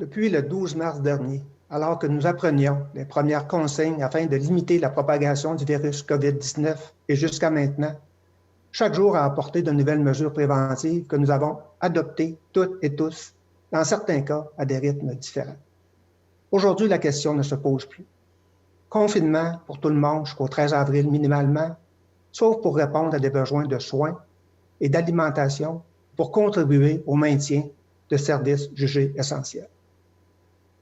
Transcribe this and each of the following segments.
Depuis le 12 mars dernier, alors que nous apprenions les premières consignes afin de limiter la propagation du virus COVID-19 et jusqu'à maintenant, chaque jour a apporté de nouvelles mesures préventives que nous avons adoptées toutes et tous, dans certains cas à des rythmes différents. Aujourd'hui, la question ne se pose plus. Confinement pour tout le monde jusqu'au 13 avril minimalement, sauf pour répondre à des besoins de soins et d'alimentation pour contribuer au maintien de services jugés essentiels.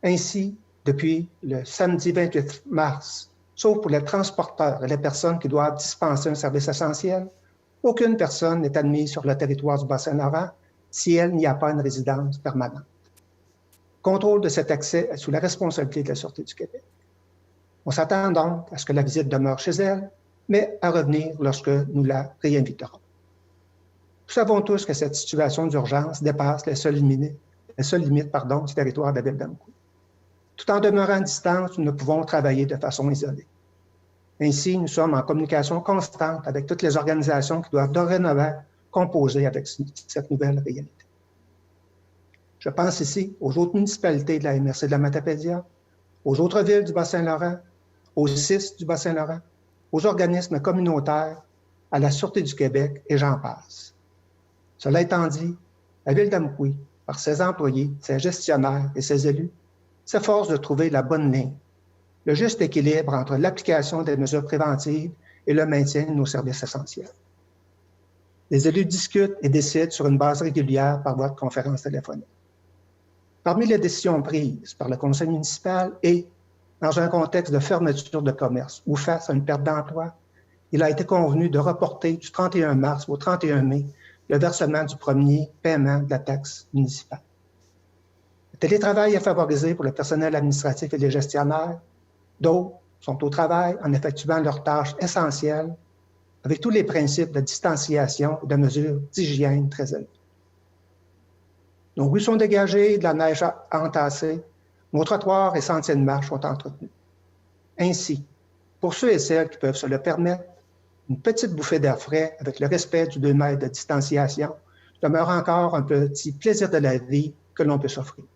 Ainsi, depuis le samedi 28 mars, sauf pour les transporteurs et les personnes qui doivent dispenser un service essentiel, aucune personne n'est admise sur le territoire du Bas-Saint-Laurent si elle n'y a pas une résidence permanente. Contrôle de cet accès est sous la responsabilité de la Sûreté du Québec. On s'attend donc à ce que la visite demeure chez elle, mais à revenir lorsque nous la réinviterons. Nous savons tous que cette situation d'urgence dépasse les seules limites du territoire de la ville d'Amqui. Tout en demeurant à distance, nous ne pouvons travailler de façon isolée. Ainsi, nous sommes en communication constante avec toutes les organisations qui doivent dorénavant composer avec cette nouvelle réalité. Je pense ici aux autres municipalités de la MRC de la Matapédia, aux autres villes du Bas-Saint-Laurent, aux CIS du Bas-Saint-Laurent, aux organismes communautaires, à la Sûreté du Québec et j'en passe. Cela étant dit, la ville d'Amqui, par ses employés, ses gestionnaires et ses élus, s'efforce de trouver la bonne ligne, le juste équilibre entre l'application des mesures préventives et le maintien de nos services essentiels. Les élus discutent et décident sur une base régulière par voie de conférence téléphonique. Parmi les décisions prises par le conseil municipal et dans un contexte de fermeture de commerce ou face à une perte d'emploi, il a été convenu de reporter du 31 mars au 31 mai le versement du premier paiement de la taxe municipale. Le télétravail est favorisé pour le personnel administratif et les gestionnaires. D'autres sont au travail en effectuant leurs tâches essentielles avec tous les principes de distanciation et de mesures d'hygiène très élevés. Nos rues sont dégagées, de la neige entassée, nos trottoirs et sentiers de marche sont entretenus. Ainsi, pour ceux et celles qui peuvent se le permettre, une petite bouffée d'air frais avec le respect du 2 mètres de distanciation demeure encore un petit plaisir de la vie que l'on peut s'offrir.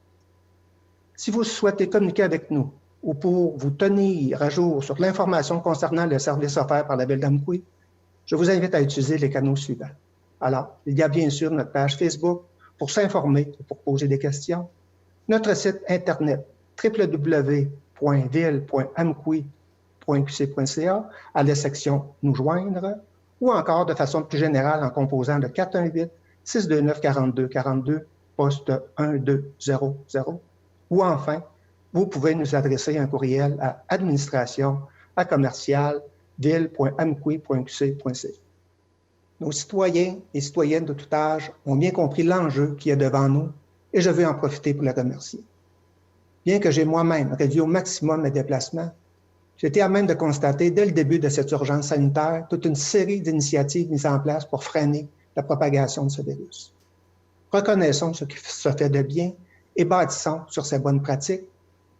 Si vous souhaitez communiquer avec nous ou pour vous tenir à jour sur l'information concernant le service offert par la ville d'Amqui, je vous invite à utiliser les canaux suivants. Alors, il y a bien sûr notre page Facebook pour s'informer et pour poser des questions, notre site Internet www.ville.amqui.qc.ca à la section « Nous joindre » ou encore de façon plus générale en composant le 418-629-4242, poste 1200, ou enfin, vous pouvez nous adresser un courriel à administration@ville.amqui.qc.ca. Nos citoyens et citoyennes de tout âge ont bien compris l'enjeu qui est devant nous et je veux en profiter pour les remercier. Bien que j'ai moi-même réduit au maximum mes déplacements, j'ai été à même de constater dès le début de cette urgence sanitaire toute une série d'initiatives mises en place pour freiner la propagation de ce virus. Reconnaissons ce qui se fait de bien et bâtissons sur ces bonnes pratiques.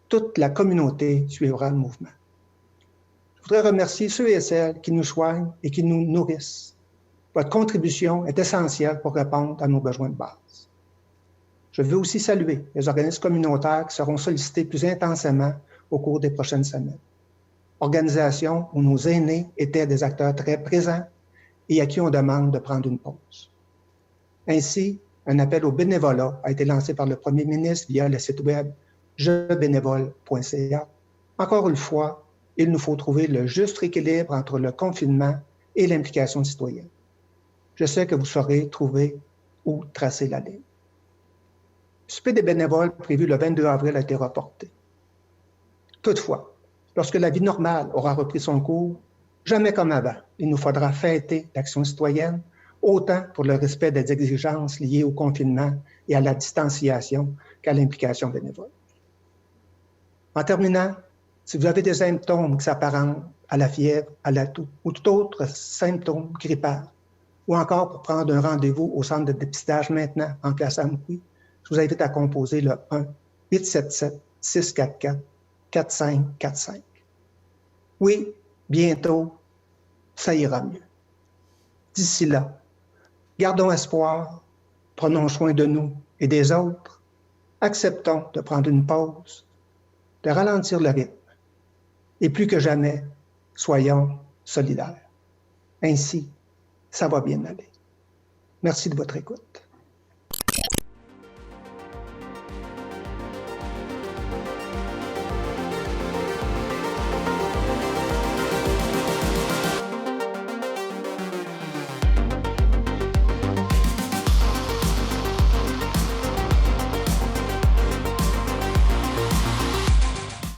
Toute la communauté suivra le mouvement. Je voudrais remercier ceux et celles qui nous soignent et qui nous nourrissent. Votre contribution est essentielle pour répondre à nos besoins de base. Je veux aussi saluer les organismes communautaires qui seront sollicités plus intensément au cours des prochaines semaines. Organisations où nos aînés étaient des acteurs très présents et à qui on demande de prendre une pause. Ainsi, un appel au bénévolat a été lancé par le premier ministre via le site web jebénévole.ca. Encore une fois, il nous faut trouver le juste équilibre entre le confinement et l'implication citoyenne. Je sais que vous saurez trouver où tracer la ligne. Le souper des bénévoles prévu le 22 avril a été reporté. Toutefois, lorsque la vie normale aura repris son cours, jamais comme avant, il nous faudra fêter l'action citoyenne, autant pour le respect des exigences liées au confinement et à la distanciation qu'à l'implication bénévole. En terminant, si vous avez des symptômes qui s'apparentent à la fièvre, à la toux ou tout autre symptôme grippal, ou encore pour prendre un rendez-vous au centre de dépistage maintenant en place à Amqui, je vous invite à composer le 1-877-644-4545. Oui, bientôt, ça ira mieux. D'ici là, gardons espoir, prenons soin de nous et des autres. acceptons de prendre une pause, de ralentir le rythme. Et plus que jamais, soyons solidaires. Ainsi, ça va bien aller. Merci de votre écoute.